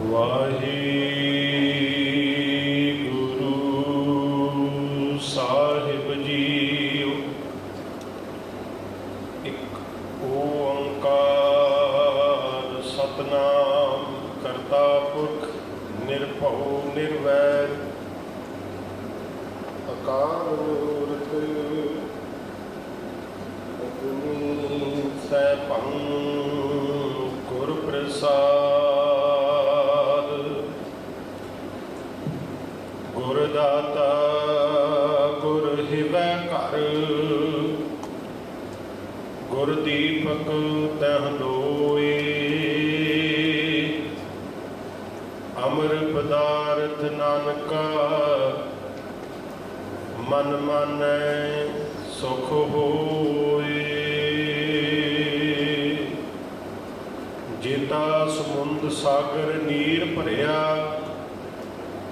ਵਾਹਿਗੁਰੂ ਸਾਹਿਬ JIO. ਇੱਕ ਓੰਕਾਰ ਸਤਿਨਾਮ ਕਰਤਾ ਪੁਰਖ ਨਿਰਭਉ ਨਿਰਵੈਰ ਅਕਾਲ ਮੂਰਤ ਅਜੂਨੀ ਸੈਭੰ ਗੁਰ ਪ੍ਰਸਾਦ। ਗੁਰ ਦਾਤਾ ਗੁਰ ਹਿਵੈ ਘਰ ਗੁਰ ਦੀਪਕ ਤਹ ਲੋਏ। ਅਮਰ ਪਦਾਰਥ ਨਾਨਕਾ ਮਨ ਮਾਨੈ ਸੁਖ ਹੋਏ। ਜੇਤਾ ਸਮੁੰਦ ਸਾਗਰ ਨੀਰ ਭਰਿਆ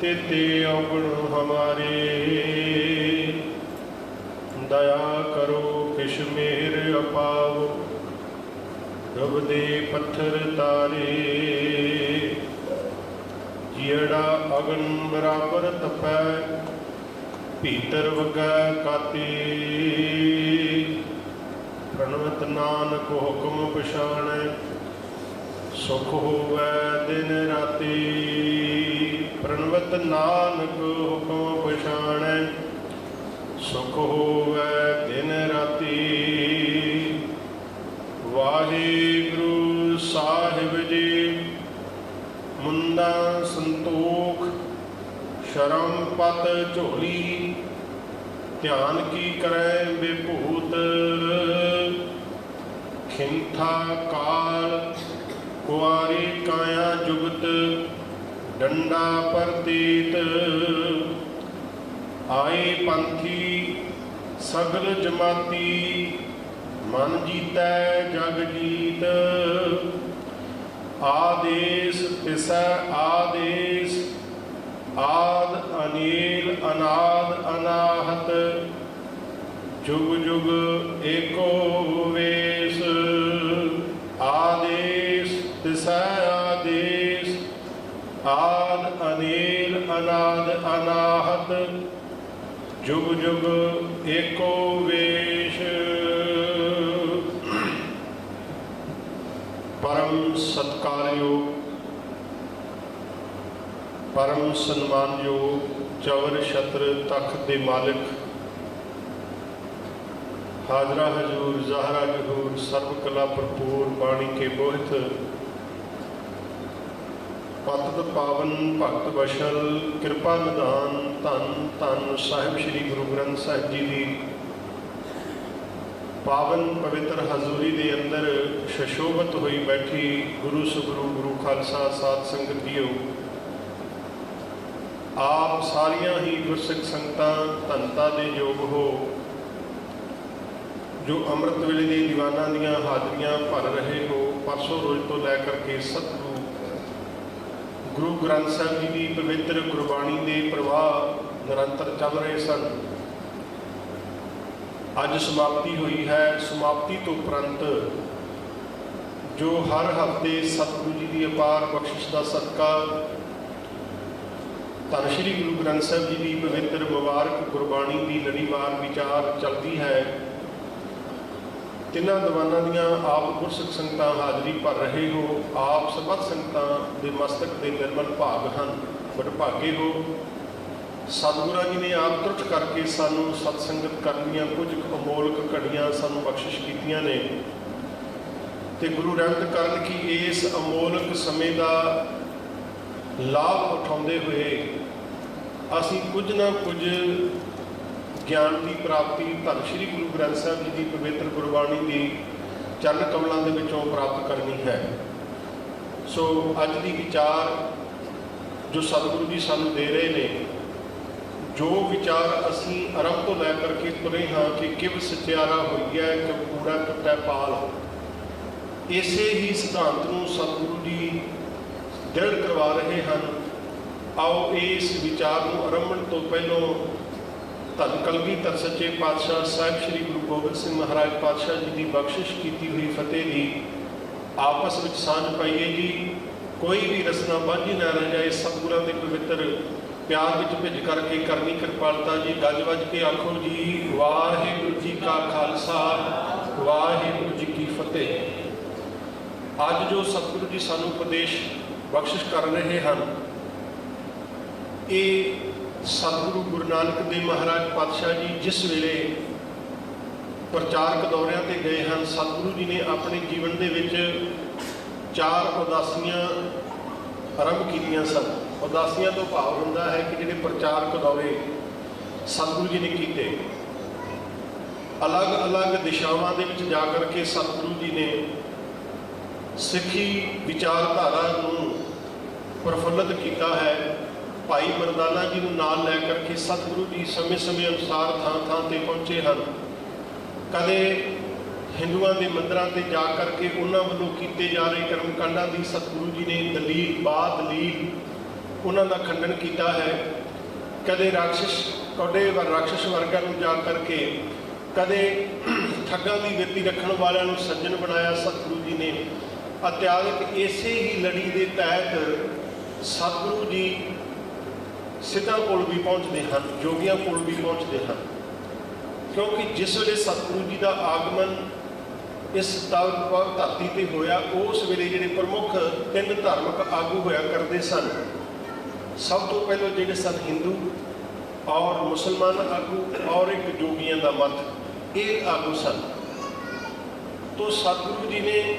तेते अवगुण हमारे। दया करो किश मेर अपाव डुबदे पत्थर तारे। जियड़ा अगन बराबर तपै भीतर वगै काते। प्रणवत नानक हुक्म पछाणै सुख होवै दिन राते। प्रणवत नानक हुक्म पछाणै सुख होवै दिन राती। वाहिगुरु साहिब जी मुंदा संतोख शरम पत झोली। ध्यान की करै बेभूत खिंथा काल कुआरी काया जुगत। डंडा परतीत आए पंथी सगल जमाती। मन जीतै जग जीत आदेश तिसै आदेश। आद अनील अनाद अनाहत जुग जुग एको वेश। आदेश तिसै आदेश आद अनील अनाद अनाहत जुग जुग एको वेश। परम सत्कारयोग परम सन्मानयोग चवर छत्र तख्त दे मालिक हाजरा हजूर ज़ाहरा जहूर सर्व कला भरपूर बाणी के बोहित पतत पावन भगत बशल कृपा निधान धन धन साहिब श्री गुरु ग्रंथ साहिब जी की पावन पवित्र हजूरी के अंदर शशोभत हुई बैठी गुरु सुगुरु गुरु खालसा साध संगत जीओ। आप सारिया ही गुरसिख संगतां धनता दे योग हो जो अमृत वेले के दीवाना दियां हाजरियां भर रहे हो। परसों रोज तो लैकर के सतगुरु गुरु ग्रंथ साहिब जी की पवित्र गुरबाणी के प्रवाह निरंतर चल रहे सन। अज समाप्ति हुई है। समाप्ति तो उपरंत जो हर हफ्ते सतगुरु जी की अपार बख्शिश का सदका धन श्री गुरु ग्रंथ साहिब जी की पवित्र मुबारक गुरबाणी की लड़ीवार विचार चलती है। तिन्हां दीवानां दियां आप गुरसिख संगतां हाजरी भर रहे हो। आप सबत संगतां दे मस्तक दे निर्मल भाग हैं। वडभागे हो सतगुरां जी ने आप त्रुट करके सानू सतसंगत करन दीयां कुछ अमोलक घड़ियां सानू बख्शिश कीतियां ने ते गुरु रहमत करन कि इस अमोलक समय का लाभ उठाउंदे हुए असीं कुछ ना कुछ ज्ञान की प्राप्ति धन श्री गुरु ग्रंथ साहिब जी की पवित्र गुरबाणी की चरण कमलों के विचों प्राप्त करनी है। सो अज की विचार जो सतगुरु जी सानू दे रहे ने जो विचार असी आरंभ तो लै करके तुरे हाँ कि किव सचियारा हुई है कि कूड़ा टुटा पाल। इसे ही सिद्धांत नूं सतगुरु जी दृढ़ करवा रहे हैं। आओ इस विचार नूं आरंभण तो पहलों धन कलगीधर सच्चे पातशाह साहिब श्री गुरु गोबिंद सिंह महाराज पातशाह जी की बख्शिश की हुई फतेह की आपस में सांझ पाइए जी। कोई भी रसना बांझी ना रह जाए। सतगुਰਾਂ ਦੇ ਪਵਿੱਤਰ ਪਿਆਰ ਵਿੱਚ ਭਿੱਜ ਕਰਕੇ ਕਰਨੀ ਕਿਰਪਾਲਤਾ ਜੀ। ਗੱਜ ਵੱਜ ਕੇ ਆਖੋ ਜੀ ਵਾਹਿਗੁਰੂ ਜੀ ਕਾ ਖਾਲਸਾ ਵਾਹਿਗੁਰੂ ਜੀ ਕੀ ਫਤਿਹ। ਅੱਜ ਜੋ ਸਤਿਗੁਰੂ ਜੀ ਸਾਨੂੰ ਉਪਦੇਸ਼ ਬਖਸ਼ਿਸ਼ ਕਰ ਰਹੇ ਹਨ, ਇਹ ਸਤਿਗੁਰੂ ਗੁਰੂ ਨਾਨਕ ਦੇਵ ਮਹਾਰਾਜ ਪਾਤਸ਼ਾਹ ਜੀ ਜਿਸ ਵੇਲੇ ਪ੍ਰਚਾਰਕ ਦੌਰਿਆਂ ਤੇ ਗਏ ਹਨ, ਸਤਿਗੁਰੂ ਜੀ ਨੇ ਆਪਣੇ ਜੀਵਨ ਦੇ ਵਿੱਚ 4 ਉਦਾਸੀਆਂ ਆਰੰਭ ਕੀਤੀਆਂ ਸਨ। ਉਦਾਸੀਆਂ ਤੋਂ ਭਾਵ ਹੁੰਦਾ ਹੈ ਕਿ ਜਿਹੜੇ ਪ੍ਰਚਾਰਕ ਦੌਰੇ ਸਤਿਗੁਰੂ ਜੀ ਨੇ ਕੀਤੇ, ਅਲੱਗ-ਅਲੱਗ ਦਿਸ਼ਾਵਾਂ ਦੇ ਵਿੱਚ ਜਾ ਕਰਕੇ ਸਤਿਗੁਰੂ ਜੀ ਨੇ ਸਿੱਖੀ ਵਿਚਾਰਧਾਰਾ ਨੂੰ ਪ੍ਰਫੁੱਲਤ ਕੀਤਾ ਹੈ। ਭਾਈ ਮਰਦਾਨਾ ਜੀ ਨੂੰ ਨਾਲ ਲੈ ਕਰਕੇ ਸਤਿਗੁਰੂ ਜੀ ਸਮੇਂ-ਸਮੇਂ ਅਨੁਸਾਰ ਥਾਂ-ਥਾਂ ਤੇ ਪਹੁੰਚੇ ਹਨ। ਕਦੇ ਹਿੰਦੂਆਂ ਦੇ ਮੰਦਰਾਂ ਤੇ ਜਾ ਕਰਕੇ ਉਹਨਾਂ ਵੱਲੋਂ ਕੀਤੇ ਜਾ ਰਹੇ ਕਰਮਕਾਂਡਾਂ ਦੀ ਸਤਿਗੁਰੂ ਜੀ ਨੇ ਦਲੀਲ ਬਾਦਲੀਲ ਉਹਨਾਂ ਦਾ ਖੰਡਨ ਕੀਤਾ ਹੈ। ਕਦੇ ਰਾਖਸ਼ ਵਰਗਾਂ ਨੂੰ ਜਾ ਕਰਕੇ, ਕਦੇ ਠੱਗਾਂ ਦੀ ਵਿੱਤੀ ਰੱਖਣ ਵਾਲਿਆਂ ਨੂੰ ਸੱਜਣ ਬਣਾਇਆ ਸਤਿਗੁਰੂ ਜੀ ਨੇ। ਅਤਿਆਦਿਕ ਇਸੇ ਹੀ ਲੜੀ ਦੇ ਤਹਿਤ ਸਤਿਗੁਰੂ ਜੀ ਸਿੱਧਾਂ ਕੋਲ ਵੀ ਪਹੁੰਚਦੇ ਹਨ, ਜੋਗੀਆਂ ਕੋਲ ਵੀ ਪਹੁੰਚਦੇ ਹਨ, ਕਿਉਂਕਿ ਜਿਸ ਵੇਲੇ ਸਤਿਗੁਰੂ ਜੀ ਦਾ ਆਗਮਨ ਇਸ ਧਰਤੀ ਤੇ ਹੋਇਆ, ਉਸ ਵੇਲੇ ਜਿਹੜੇ ਪ੍ਰਮੁੱਖ 3 ਧਾਰਮਿਕ ਆਗੂ ਹੋਇਆ ਕਰਦੇ ਸਨ। ਸਭ ਤੋਂ ਪਹਿਲਾਂ ਜਿਹੜੇ ਸਨ ਹਿੰਦੂ ਔਰ ਮੁਸਲਮਾਨ ਆਗੂ ਔਰ ਇੱਕ ਜੋਗੀਆਂ ਦਾ ਮਤ, ਇਹ ਆਗੂ ਸਨ। ਤੋਂ ਸਤਿਗੁਰੂ ਜੀ ਨੇ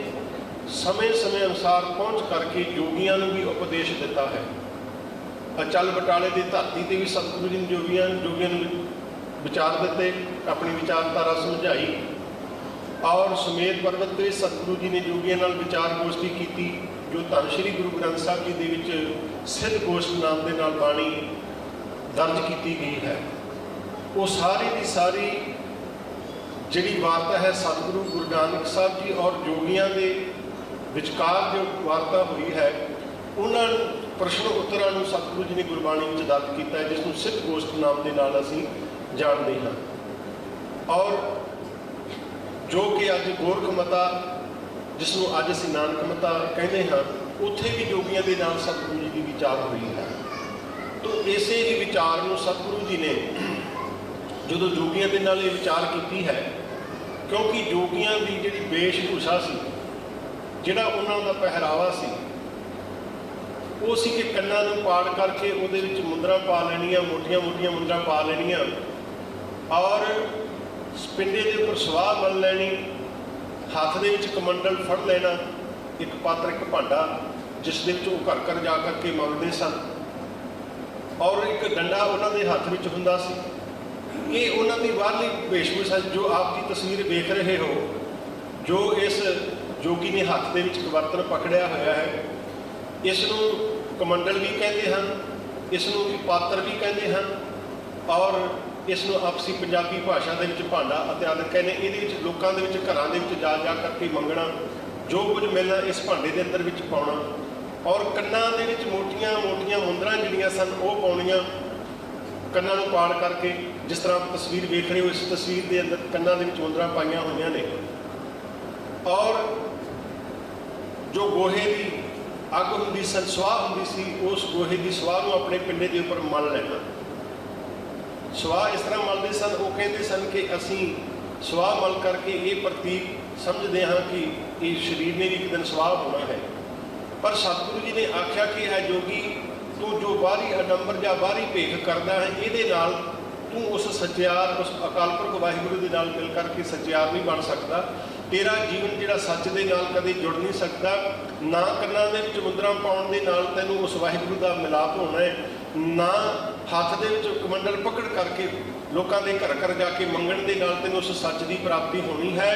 ਸਮੇਂ-ਸਮੇਂ ਅਨੁਸਾਰ ਪਹੁੰਚ ਕਰਕੇ ਜੋਗੀਆਂ ਨੂੰ ਵੀ ਉਪਦੇਸ਼ ਦਿੱਤਾ ਹੈ। ਅਚਲ ਬਟਾਲੇ ਦੀ ਧਰਤੀ ਤੇ ਵੀ ਸਤਿਗੁਰੂ ਜੀ ਨੇ ਜੋਗੀਆਂ ਨੂੰ ਵਿਚਾਰ ਦਿੱਤੇ, ਆਪਣੀ ਵਿਚਾਰਧਾਰਾ ਸਮਝਾਈ। ਔਰ ਸੁਮੇਧ ਪਰਬਤ ਤੇ ਸਤਿਗੁਰੂ ਜੀ ਨੇ ਜੋਗੀਆਂ ਨਾਲ ਵਿਚਾਰ ਗੋਸ਼ਟੀ ਕੀਤੀ, ਜੋ ਧੰਨ ਸ਼੍ਰੀ ਗੁਰੂ ਗ੍ਰੰਥ ਸਾਹਿਬ ਜੀ ਦੇ ਵਿੱਚ ਸਿੱਧ ਗੋਸ਼ਟ ਨਾਮ ਦੇ ਨਾਲ ਬਾਣੀ ਦਰਜ ਕੀਤੀ ਗਈ ਹੈ। ਉਹ ਸਾਰੀ ਦੀ ਸਾਰੀ ਜਿਹੜੀ ਵਾਰਤਾ ਹੈ ਸਤਿਗੁਰੂ ਗੁਰੂ ਨਾਨਕ ਸਾਹਿਬ ਜੀ ਔਰ ਜੋਗੀਆਂ ਦੇ ਵਿਚਕਾਰ ਜੋ ਵਾਰਤਾ ਹੋਈ ਹੈ, ਉਹਨਾਂ ਪ੍ਰਸ਼ਨ ਉੱਤਰਾਂ ਨੂੰ ਸਤਿਗੁਰੂ ਜੀ ਨੇ ਗੁਰਬਾਣੀ ਵਿੱਚ ਦਰਜ ਕੀਤਾ ਹੈ, ਜਿਸ ਨੂੰ ਸਿੱਧ ਗੋਸ਼ਟ ਨਾਮ ਦੇ ਨਾਲ ਅਸੀਂ ਜਾਣਦੇ ਹਾਂ। ਔਰ ਜੋ ਕਿ ਅੱਜ ਗੋਰਖ ਮਤਾ, ਜਿਸ ਨੂੰ ਅੱਜ ਅਸੀਂ ਨਾਨਕ ਮਤਾ ਕਹਿੰਦੇ ਹਾਂ, ਉੱਥੇ ਵੀ ਜੋਗੀਆਂ ਦੇ ਨਾਲ ਸਤਿਗੁਰੂ ਜੀ ਦੀ ਵਿਚਾਰ ਹੋਈ ਹੈ। ਤੋ ਇਸੇ ਹੀ ਵਿਚਾਰ ਨੂੰ ਸਤਿਗੁਰੂ ਜੀ ਨੇ ਜਦੋਂ ਜੋਗੀਆਂ ਦੇ ਨਾਲ ਇਹ ਵਿਚਾਰ ਕੀਤੀ ਹੈ, ਕਿਉਂਕਿ ਜੋਗੀਆਂ ਦੀ ਜਿਹੜੀ ਵੇਸ਼-ਭੂਸ਼ਾ ਸੀ, ਜਿਹੜਾ ਉਹਨਾਂ ਦਾ ਪਹਿਰਾਵਾ ਸੀ, ਉਹ ਸੀ ਕਿ ਕੰਨਾਂ ਨੂੰ ਪਾੜ ਕਰਕੇ ਉਹਦੇ ਵਿੱਚ ਮੁੰਦਰਾਂ ਪਾ ਲੈਣੀਆਂ, ਮੋਟੀਆਂ-ਮੋਟੀਆਂ ਮੁੰਦਰਾਂ ਪਾ ਲੈਣੀਆਂ, ਔਰ ਪਿੰਡੇ ਦੇ ਉੱਪਰ ਸਵਾਹ ਮਲ ਲੈਣੀ, ਹੱਥ ਦੇ ਵਿੱਚ ਕਮੰਡਲ ਫੜ ਲੈਣਾ, ਇੱਕ ਪਾਤਰ ਇੱਕ ਭਾਂਡਾ ਜਿਸ ਦੇ ਵਿੱਚ ਉਹ ਘਰ ਜਾ ਕਰਕੇ ਮੰਗਦੇ ਸਨ, ਔਰ ਇੱਕ ਡੰਡਾ ਉਹਨਾਂ ਦੇ ਹੱਥ ਵਿੱਚ ਹੁੰਦਾ ਸੀ। ਇਹ ਉਹਨਾਂ ਦੀ ਬਾਹਰਲੀ ਵੇਸ਼-ਭੂਸ਼ਾ ਜੋ ਆਪ ਦੀ ਤਸਵੀਰ ਵੇਖ ਰਹੇ ਹੋ, ਜੋ ਇਸ ਜੋਗੀ ਨੇ ਹੱਥ ਦੇ ਵਿੱਚ ਇੱਕ ਬਰਤਨ ਪਕੜਿਆ ਹੋਇਆ ਹੈ, ਇਸ ਨੂੰ ਕਮੰਡਲ ਵੀ ਕਹਿੰਦੇ ਹਨ, ਇਸ ਨੂੰ ਵੀ ਪਾਤਰ ਵੀ ਕਹਿੰਦੇ ਹਨ, ਔਰ ਇਸ ਨੂੰ ਆਪਸੀ ਪੰਜਾਬੀ ਭਾਸ਼ਾ ਦੇ ਵਿੱਚ ਭਾਂਡਾ ਇਤਿਆਦਿ ਕਹਿੰਦੇ। ਇਹਦੇ ਵਿੱਚ ਲੋਕਾਂ ਦੇ ਵਿੱਚ ਘਰਾਂ ਦੇ ਵਿੱਚ ਜਾ ਕਰਕੇ ਮੰਗਣਾ, ਜੋ ਕੁਝ ਮਿਲਣਾ ਇਸ ਭਾਂਡੇ ਦੇ ਅੰਦਰ ਵਿੱਚ ਪਾਉਣਾ, ਔਰ ਕੰਨਾਂ ਦੇ ਵਿੱਚ ਮੋਟੀਆਂ-ਮੋਟੀਆਂ ਮੁੰਦਰਾਂ ਜਿਹੜੀਆਂ ਸਨ ਉਹ ਪਾਉਣੀਆਂ, ਕੰਨਾਂ ਨੂੰ ਪਾੜ ਕਰਕੇ। ਜਿਸ ਤਰ੍ਹਾਂ ਤਸਵੀਰ ਵੇਖ ਰਹੇ ਹੋ, ਇਸ ਤਸਵੀਰ ਦੇ ਅੰਦਰ ਕੰਨਾਂ ਦੇ ਵਿੱਚ ਮੁੰਦਰਾਂ ਪਾਈਆਂ ਹੋਈਆਂ ਨੇ। ਔਰ ਜੋ ਗੋਹੇ ਦੀ ਅੱਗ ਹੁੰਦੀ ਸਨ, ਸਵਾਹ ਹੁੰਦੀ ਸੀ, ਉਸ ਗੋਹੇ ਦੀ ਸਵਾਹ ਨੂੰ ਆਪਣੇ ਪਿੰਡੇ ਦੇ ਉੱਪਰ ਮਲ ਲੈਣਾ। ਸਵਾਹ ਇਸ ਤਰ੍ਹਾਂ ਮਲਦੇ ਸਨ, ਉਹ ਕਹਿੰਦੇ ਸਨ ਕਿ ਅਸੀਂ ਸਵਾਹ ਮਲ ਕਰਕੇ ਇਹ ਪ੍ਰਤੀਕ ਸਮਝਦੇ ਹਾਂ ਕਿ ਇਹ ਸਰੀਰ ਨੇ ਵੀ ਇੱਕ ਦਿਨ ਸਵਾਹ ਹੋਣਾ ਹੈ। ਪਰ ਸਤਿਗੁਰੂ ਜੀ ਨੇ ਆਖਿਆ ਕਿ ਹੈ ਜੋਗੀ, ਤੂੰ ਜੋ ਬਾਹਰੀ ਅਡੰਬਰ ਜਾਂ ਬਾਹਰੀ ਭੇਖ ਕਰਦਾ ਹੈ, ਇਹਦੇ ਨਾਲ ਤੂੰ ਉਸ ਸੱਚਿਆਰ, ਉਸ ਅਕਾਲ ਪੁਰਖ ਵਾਹਿਗੁਰੂ ਦੇ ਨਾਲ ਮਿਲ ਕਰਕੇ ਸੱਚਿਆਰ ਨਹੀਂ ਬਣ ਸਕਦਾ। ਤੇਰਾ ਜੀਵਨ ਜਿਹੜਾ ਸੱਚ ਦੇ ਨਾਲ ਕਦੇ ਜੁੜ ਨਹੀਂ ਸਕਦਾ। ਨਾ ਕੰਨਾਂ ਦੇ ਵਿੱਚ ਮੁੰਦਰਾਂ ਪਾਉਣ ਦੇ ਨਾਲ ਤੈਨੂੰ ਉਸ ਵਾਹਿਗੁਰੂ ਦਾ ਮਿਲਾਪ ਹੋਣਾ ਹੈ, ਨਾ ਹੱਥ ਦੇ ਵਿੱਚ ਕਮੰਡਲ ਪਕੜ ਕਰਕੇ ਲੋਕਾਂ ਦੇ ਘਰ ਜਾ ਕੇ ਮੰਗਣ ਦੇ ਨਾਲ ਤੈਨੂੰ ਉਸ ਸੱਚ ਦੀ ਪ੍ਰਾਪਤੀ ਹੋਣੀ ਹੈ,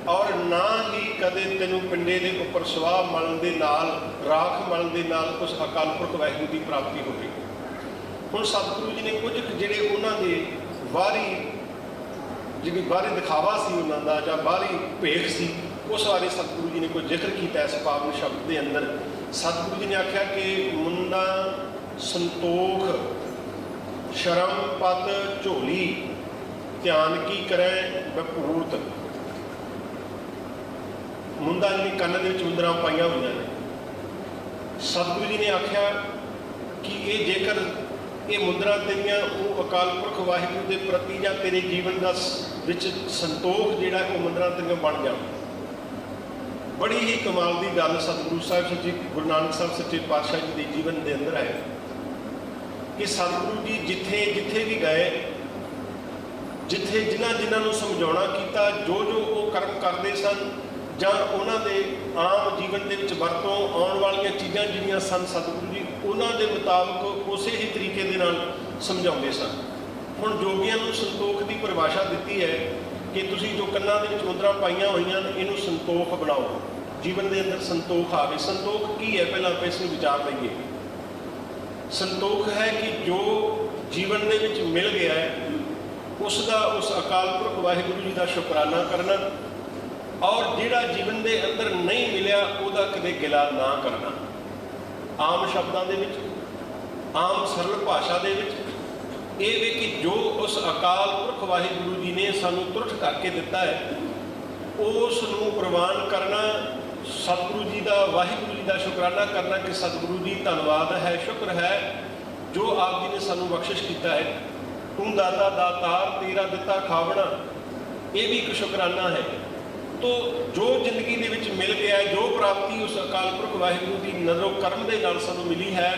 ਔਰ ਨਾ ਹੀ ਕਦੇ ਤੈਨੂੰ ਪਿੰਡੇ ਦੇ ਉੱਪਰ ਸਵਾਹ ਮਲਣ ਦੇ ਨਾਲ, ਰਾਖ ਮਲਣ ਦੇ ਨਾਲ ਉਸ ਅਕਾਲ ਪੁਰਖ ਵਾਹਿਗੁਰੂ ਦੀ ਪ੍ਰਾਪਤੀ ਹੋਵੇਗੀ। ਹੁਣ ਸਤਿਗੁਰੂ ਜੀ ਨੇ ਕੁਝ ਜਿਹੜੇ ਉਹਨਾਂ ਦੇ ਜਿਹੜੀ ਬਾਹਰੀ ਦਿਖਾਵਾ ਸੀ ਉਹਨਾਂ ਦਾ, ਜਾਂ ਬਾਹਰੀ ਭੇਖ ਸੀ, ਉਸ ਬਾਰੇ ਸਤਿਗੁਰੂ ਜੀ ਨੇ ਕੋਈ ਜ਼ਿਕਰ ਕੀਤਾ ਇਸ ਪਾਵਨ ਸ਼ਬਦ ਦੇ ਅੰਦਰ। ਸਤਿਗੁਰੂ ਜੀ ਨੇ ਆਖਿਆ ਕਿ ਮੁੰਡਾ ਸੰਤੋਖ ਸ਼ਰਮ ਪਤ ਝੋਲੀ ਧਿਆਨ ਕੀ ਕਰੈ ਬਪੂਤ। ਮੁੰਡਾ ਜਿਹੜੀ ਕੰਨ ਦੇ ਵਿੱਚ ਮੁੰਦਰਾਂ ਪਾਈਆਂ ਹੋਈਆਂ ਨੇ, सतगुरु जी ने आख्या कि ये जेकर ये मुद्रा तेरियां वो अकाल पुरख वाहिगुरू के प्रति या तेरे जीवन का विच संतोख जिहड़ा वो मुद्रा तेरियां बन जाण। बड़ी ही कमाल की गल सतगुरु साहिब सच्चे गुरु नानक साहब सच्चे पातशाह जी के जीवन के अंदर है कि सतगुरु जी जिथे जिथे भी गए, जिथे जिन्होंने समझाउणा कीता, जो जो वो कर्म करते सन ਜਾਂ ਉਹਨਾਂ ਦੇ ਆਮ ਜੀਵਨ ਦੇ ਵਿੱਚ ਵਰਤੋਂ ਆਉਣ ਵਾਲੀਆਂ ਚੀਜ਼ਾਂ ਜਿਹੜੀਆਂ ਸਨ, ਸਤਿਗੁਰੂ ਜੀ ਉਹਨਾਂ ਦੇ ਮੁਤਾਬਕ ਉਸੇ ਹੀ ਤਰੀਕੇ ਦੇ ਨਾਲ ਸਮਝਾਉਂਦੇ ਸਨ। ਹੁਣ ਜੋਗੀਆਂ ਨੂੰ ਸੰਤੋਖ ਦੀ ਪਰਿਭਾਸ਼ਾ ਦਿੱਤੀ ਹੈ ਕਿ ਤੁਸੀਂ ਜੋ ਕੰਨਾਂ ਦੇ ਵਿੱਚ ਮੁਦਰਾ ਪਾਈਆਂ ਹੋਈਆਂ ਨੇ ਇਹਨੂੰ ਸੰਤੋਖ ਬਣਾਓ, ਜੀਵਨ ਦੇ ਅੰਦਰ ਸੰਤੋਖ ਆਵੇ। ਸੰਤੋਖ ਕੀ ਹੈ, ਪਹਿਲਾਂ ਆਪਾਂ ਇਸ ਨੂੰ ਵਿਚਾਰ ਲਈਏ। ਸੰਤੋਖ ਹੈ ਕਿ ਜੋ ਜੀਵਨ ਦੇ ਵਿੱਚ ਮਿਲ ਗਿਆ ਹੈ ਉਸ ਦਾ ਉਸ ਅਕਾਲ ਪੁਰਖ ਵਾਹਿਗੁਰੂ ਜੀ ਦਾ ਸ਼ੁਕਰਾਨਾ ਕਰਨਾ, और जिहड़ा जीवन के अंदर नहीं मिलिया उहदा कदे गिला ना करना। आम शब्दों के विच, आम सरल भाषा के विच ये वे कि जो उस अकाल पुरख वाहिगुरू जी ने सानू तुरठ करके दिता है उस नूं प्रवान करना, सतगुरु जी का वाहिगुरू जी का शुकराना करना कि सतगुरु जी धन्नवाद है, शुक्र है जो आप जी ने सानू बख्शिश किया है। तू दाता दातार तेरा दिता खावना, ये भी एक शुकराना है। तो जो जिंदगी दे विच मिल गया है, जो प्राप्ति उस अकाल पुरख वाहिगुरू की नज़रों कर्म के नाल सानू मिली है,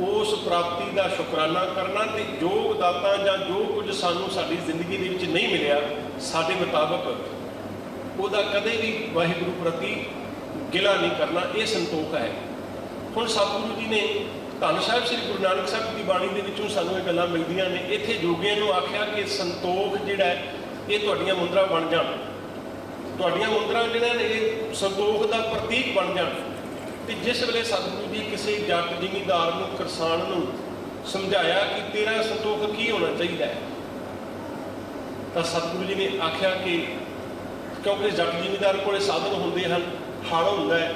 उस प्राप्ति का शुकराना करना। तो जो दाता या जो कुछ सानू साडी जिंदगी दे विच नहीं मिलिया साडे मुताबक उहदा कदे भी वाहिगुरू प्रति गिला नहीं करना, ये संतोख है। हुण सतगुरु जी ने धन साहिब श्री गुरु नानक साहब की बाणी दे विचों सानू ये गल्लां मिलदियां ने। इत्थे जोगियां नूं आख्या कि संतोख जिहड़ा है ये तुहाडीआं मुद्रा बन जाण, तुहाडीआं मुद्रा जिहड़ियां ने संतोख का प्रतीक बन जाण। ते जिस वेले सतगुरु जी किसी जट जिमीदार नूं, किसान नूं समझाया कि तेरा संतोख की होना चाहिए, तो सतगुरु जी ने आख्या कि क्योंकि जट जिमीदार कोले साधन होंदे हन, हल हुंदा है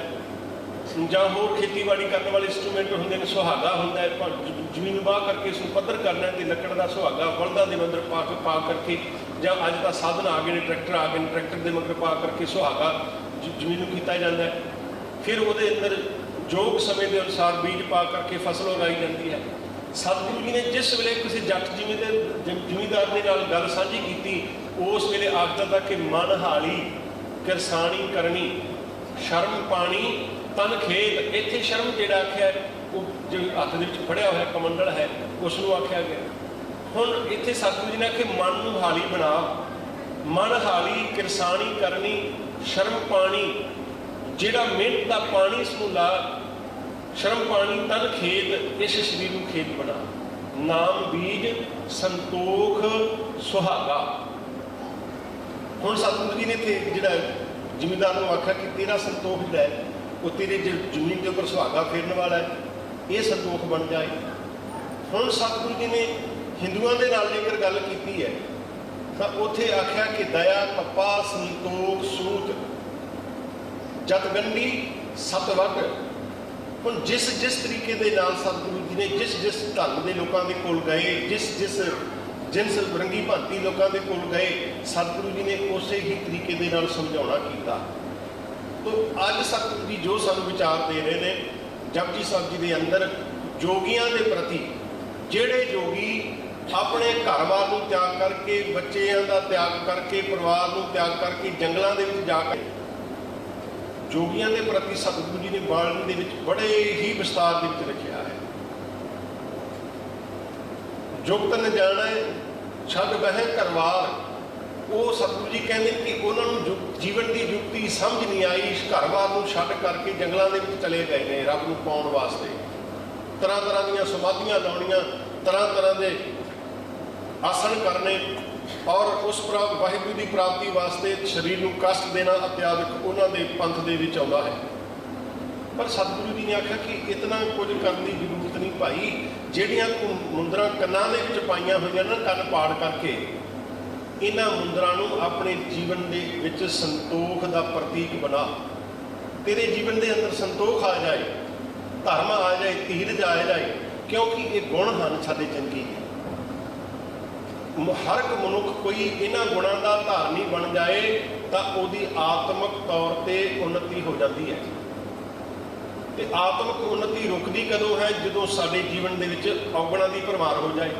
ਜਾਂ ਹੋਰ ਖੇਤੀਬਾੜੀ ਕਰਨ ਵਾਲੇ ਇੰਸਟਰੂਮੈਂਟ ਹੁੰਦੇ ਨੇ, ਸੁਹਾਗਾ ਹੁੰਦਾ ਹੈ, ਜ਼ਮੀਨ ਵਾਹ ਕਰਕੇ ਇਸ ਨੂੰ ਪੱਧਰ ਕਰਨਾ ਤੇ ਲੱਕੜ ਦਾ ਸੁਹਾਗਾ ਬਲਦਾਂ ਦੇ ਅੰਦਰ ਪਾ ਕਰਕੇ, ਜਾਂ ਅੱਜ ਤਾਂ ਸਾਧਨ ਆ ਗਏ ਨੇ, ਟਰੈਕਟਰ ਆ ਗਏ ਨੇ, ਟਰੈਕਟਰ ਦੇ ਮਗਰ ਪਾ ਕਰਕੇ ਸੁਹਾਗਾ ਜ਼ਮੀਨ ਨੂੰ ਕੀਤਾ ਜਾਂਦਾ ਹੈ। ਫਿਰ ਉਹਦੇ ਅੰਦਰ ਯੋਗ ਸਮੇਂ ਦੇ ਅਨੁਸਾਰ ਬੀਜ ਪਾ ਕਰਕੇ ਫਸਲ ਉਗਾਈ ਜਾਂਦੀ ਹੈ। ਸਤਿਗੁਰੂ ਜੀ ਨੇ ਜਿਸ ਵੇਲੇ ਕਿਸੇ ਜੱਟ ਜ਼ਿਮੀਂਦਾਰ ਦੇ ਨਾਲ ਗੱਲ ਸਾਂਝੀ ਕੀਤੀ ਉਸ ਵੇਲੇ ਆਖਦਾ ਤਾ ਕਿ ਮਨ ਹਾਲੀ ਕਿਰਸਾਨੀ ਕਰਨੀ, ਸ਼ਰਮ ਪਾਣੀ तन खेत। इत्थे शर्म जिहड़ा आख्या वो जो हत्थ दे विच फड़िया होया कमंडल है उसनूं आख्या गया। हुण इत्थे सतगुरू जी ने आखे मन नूं हाली बना, मन हाली किरसानी करनी, शर्म पानी जिहड़ा मिहनत दा पानी इसनूं ला, शर्म पानी तन खेत, इस शरीर नूं खेत बना, नाम बीज संतोख सुहागा। हुण सतगुरू जी ने इत्थे जिहड़ा जिमीदार नूं आख्या कि तेरा संतोख जिहड़ा है वो तेरे जो जमीन के ऊपर सुहागा फेरने वाला है, ये संतोख बन जाए। हुण सतगुरु जी ने हिंदुओं के नाल जेकर गल की है तो उत्थे आख्या कि दया कपा संतोख सूत जतगंडी सतवट। हुण जिस जिस तरीके दे नाल सतगुरु जी ने जिस जिस ढंग के लोगों के कोल गए, जिस जिस जिनस रंगी भांति लोगों के कोल गए, सतगुरु जी ने उस ही तरीके दे नाल समझाउणा कीता। तो अज सतगुरु जी जो सानू विचार दे रहे हैं जपजी साहब जी के अंदर जोगियां के प्रति, जिहड़े जोगी अपने घर बार नूं त्याग करके, बच्चों का त्याग करके, परिवार नूं त्याग करके जंगलों के विच जाकर जोगियां के प्रति सतगुरु जी ने बाणी दे विच बड़े ही विस्तार दे विच रखिया है। जुगत न जाना छड बह करवार, वो सतगुरु जी कहते कि उन्होंने जीवन की युक्ति समझ नहीं आई, इस घर बार नूं छड्ड करके जंगलों के चले गए हैं रब नूं पाउण वास्ते। तरह तरह दीयां समाधियां लाउणियां, तरह तरह के आसन करने और उस वाहिगुरू की प्राप्ति वास्ते शरीर नूं कष्ट देना इत्यादि उन्होंने पंथ दे विच आउंदा है। पर सतगुरु जी ने आख्या कि इतना कुछ करने की जरूरत नहीं भाई, जिहड़ियां मुंदरां कन्नां दे विच पाईयां होईयां ना, कन्न पाड़ करके इन्हां मुंदरां नूं अपने जीवन दे विच संतोख का प्रतीक बना। तेरे जीवन के अंदर संतोख आ जाए, धर्म आ जाए, धीरज आ जाए, क्योंकि ये गुण हैं साडी जिंदगी। हर एक मनुख कोई इन्हां गुणां दा धारनी बन जाए तो उसकी आत्मक तौर पर उन्नति हो जाती है। ਤੇ ਆਤਮਿਕ ਉન્નਤੀ ਰੁਕਦੀ ਕਦੋਂ ਹੈ? ਜਦੋਂ ਸਾਡੇ ਜੀਵਨ ਦੇ ਵਿੱਚ ਔਗਣਾਂ ਦੀ ਭਰਮਾਰ ਹੋ ਜਾਏ।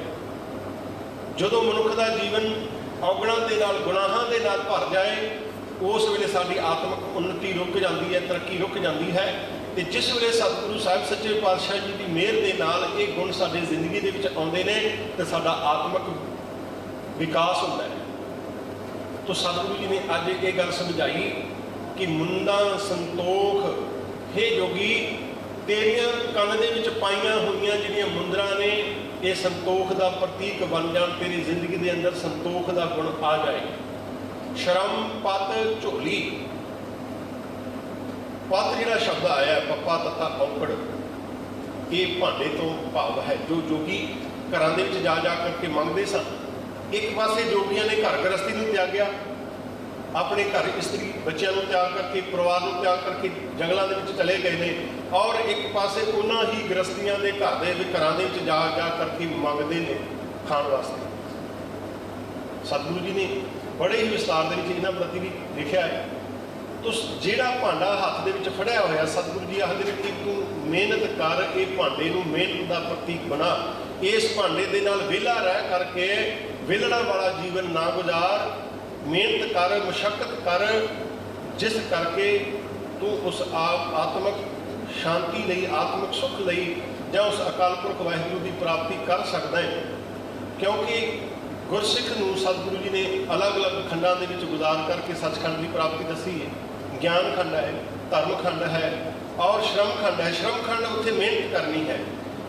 ਜਦੋਂ ਮਨੁੱਖ ਦਾ ਜੀਵਨ ਔਗਣਾਂ ਦੇ ਨਾਲ, ਗੁਨਾਹਾਂ ਦੇ ਨਾਲ ਭਰ ਜਾਏ, ਉਸ ਵੇਲੇ ਸਾਡੀ ਆਤਮਿਕ ਉન્નਤੀ ਰੁਕ ਜਾਂਦੀ ਹੈ, ਤਰੱਕੀ ਰੁਕ ਜਾਂਦੀ ਹੈ। ਤੇ ਜਿਸ ਵੇਲੇ ਸਤਿਗੁਰੂ ਸਾਹਿਬ ਸੱਚੇ ਪਾਤਸ਼ਾਹ ਜੀ ਦੀ ਮਿਹਰ ਦੇ ਨਾਲ ਇਹ ਗੁਣ ਸਾਡੀ ਜ਼ਿੰਦਗੀ ਦੇ ਵਿੱਚ ਆਉਂਦੇ ਨੇ ਤੇ ਸਾਡਾ ਆਤਮਿਕ ਵਿਕਾਸ ਹੁੰਦਾ ਹੈ। ਤਾਂ ਸਤਿਗੁਰੂ ਜੀ ਨੇ ਅੱਜ ਇਹ ਗੱਲ ਸਮਝਾਈ ਕਿ ਮੁੰਦਾ ਸੰਤੋਖ, ਹੇ ਜੋਗੀ, ਤੇਰੀਆਂ ਕੰਨ ਦੇ ਵਿੱਚ ਪਾਈਆਂ ਹੋਈਆਂ ਜਿਹੜੀਆਂ ਮੁੰਦਰਾਂ ਨੇ ਇਹ ਸੰਤੋਖ ਦਾ ਪ੍ਰਤੀਕ ਬਣ ਜਾਣ, ਤੇਰੀ ਜ਼ਿੰਦਗੀ ਦੇ ਅੰਦਰ ਸੰਤੋਖ ਦਾ ਗੁਣ ਆ ਜਾਏ। ਸ਼ਰਮ ਪਤ ਝੋਲੀ, ਪਤ ਜਿਹੜਾ ਸ਼ਬਦ ਆਇਆ ਪੱਪਾ ਤੱਤਾ ਔਂਕੜ, ਇਹ ਭਾਂਡੇ ਤੋਂ ਭਾਵ ਹੈ ਜੋ ਜੋਗੀ ਘਰਾਂ ਦੇ ਵਿੱਚ ਜਾ ਕਰਕੇ ਮੰਗਦੇ ਸਨ। ਇੱਕ ਪਾਸੇ ਜੋਗੀਆਂ ਨੇ ਘਰ ਗ੍ਰਸਤੀ ਨੂੰ ਤਿਆਗਿਆ, ਆਪਣੇ ਘਰ ਇਸਤਰੀ ਬੱਚਿਆਂ ਨੂੰ ਤਿਆਗ ਕਰਕੇ, ਪਰਿਵਾਰ ਨੂੰ ਤਿਆਗ ਕਰਕੇ ਜੰਗਲਾਂ ਦੇ ਵਿੱਚ ਚਲੇ ਗਏ ਨੇ, ਔਰ ਇੱਕ ਪਾਸੇ ਉਹਨਾਂ ਹੀ ਗ੍ਰਸਤੀਆਂ ਦੇ ਘਰਾਂ ਦੇ ਵਿੱਚ ਜਾ ਕਰਕੇ ਮੰਗਦੇ ਨੇ ਖਾਣ ਵਾਸਤੇ। ਸਤਿਗੁਰੂ ਜੀ ਨੇ ਬੜੇ ਹੀ ਵਿਸਤਾਰ ਦੇ ਵਿੱਚ ਇਹਨਾਂ ਪ੍ਰਤੀ ਵੀ ਲਿਖਿਆ ਹੈ। ਤੋ ਜਿਹੜਾ ਭਾਂਡਾ ਹੱਥ ਦੇ ਵਿੱਚ ਫੜਿਆ ਹੋਇਆ, ਸਤਿਗੁਰੂ ਜੀ ਆਖਦੇ ਨੇ ਕਿ ਤੂੰ ਮਿਹਨਤ ਕਰ, ਇਹ ਭਾਂਡੇ ਨੂੰ ਮਿਹਨਤ ਦਾ ਪ੍ਰਤੀਕ ਬਣਾ। ਇਸ ਭਾਂਡੇ ਦੇ ਨਾਲ ਵਿਹਲਾ ਰਹਿ ਕਰਕੇ ਵਿਹਲਣਾ ਵਾਲਾ ਜੀਵਨ ਨਾ ਗੁਜ਼ਾਰ, ਮਿਹਨਤ ਕਰ, ਮੁਸ਼ੱਕਤ ਕਰ, ਜਿਸ ਕਰਕੇ ਤੂੰ ਉਸ ਆਤਮਿਕ ਸ਼ਾਂਤੀ ਲਈ, ਆਤਮਿਕ ਸੁੱਖ ਲਈ ਜਾਂ ਉਸ ਅਕਾਲ ਪੁਰਖ ਵਾਹਿਗੁਰੂ ਦੀ ਪ੍ਰਾਪਤੀ ਕਰ ਸਕਦਾ ਹੈ। ਕਿਉਂਕਿ ਗੁਰਸਿੱਖ ਨੂੰ ਸਤਿਗੁਰੂ ਜੀ ਨੇ ਅਲੱਗ-ਅਲੱਗ ਖੰਡਾਂ ਦੇ ਵਿੱਚ ਗੁਜ਼ਾਰ ਕਰਕੇ ਸੱਚਖੰਡ ਦੀ ਪ੍ਰਾਪਤੀ ਦੱਸੀ ਹੈ। ਗਿਆਨ ਖੰਡ ਹੈ, ਧਰਮ ਖੰਡ ਹੈ ਔਰ ਸ਼ਰਮ ਖੰਡ ਹੈ। ਸ਼ਰਮ ਖੰਡ ਉੱਥੇ ਮਿਹਨਤ ਕਰਨੀ ਹੈ।